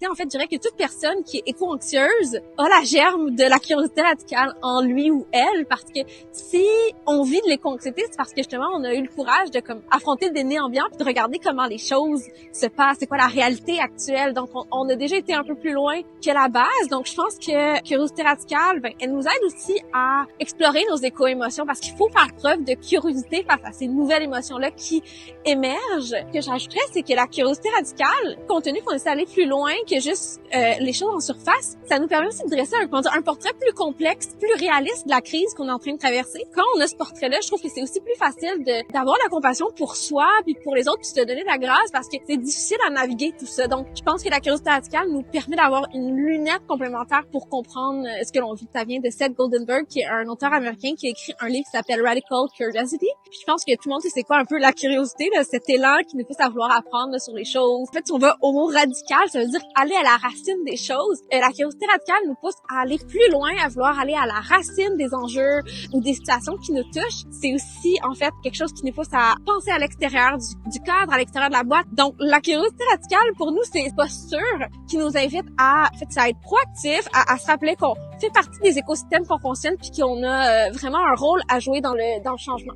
curiosité, en fait, je dirais que toute personne qui est éco-anxieuse a la germe de la curiosité radicale en lui ou elle, parce que si on vit de l'éco-anxiété, c'est parce que justement, on a eu le courage de comme affronter le déni ambiant puis de regarder comment les choses se passent, c'est quoi la réalité actuelle. Donc, on a déjà été un peu plus loin que la base. Donc, je pense que curiosité radicale, elle nous aide aussi à explorer nos éco-émotions parce qu'il faut faire preuve de curiosité face à ces nouvelles émotions-là qui émergent. Ce que j'ajouterais, c'est que la curiosité radicale, compte tenu qu'on essaie d'aller plus loin que juste les choses en surface, ça nous permet aussi de dresser un portrait plus complexe, plus réaliste de la crise qu'on est en train de traverser. Quand on a ce portrait-là, je trouve que c'est aussi plus facile d'avoir la compassion pour soi puis pour les autres puis de se donner de la grâce parce que c'est difficile à naviguer tout ça. Donc, je pense que la curiosité radicale nous permet d'avoir une lunette complémentaire pour comprendre ce que l'on vit. Ça vient de Seth Goldenberg, qui est un auteur américain qui a écrit un livre qui s'appelle Radical Curiosity. Puis je pense que tout le monde sait c'est quoi un peu la curiosité, là, cet élan qui nous pousse à vouloir apprendre là, sur les choses. En fait, si on va au mot radical, ça veut dire aller à la racine des choses. La curiosité radicale nous pousse à aller plus loin, à vouloir aller à la racine des enjeux ou des situations qui nous touchent. C'est aussi, en fait, quelque chose qui nous pousse à penser à l'extérieur du cadre, à l'extérieur de la boîte. Donc, la curiosité radicale, pour nous, c'est une posture qui nous invite à, en fait, à être proactif, à se rappeler qu'on fait partie des écosystèmes qu'on fonctionne puis qu'on a vraiment un rôle à jouer dans le changement.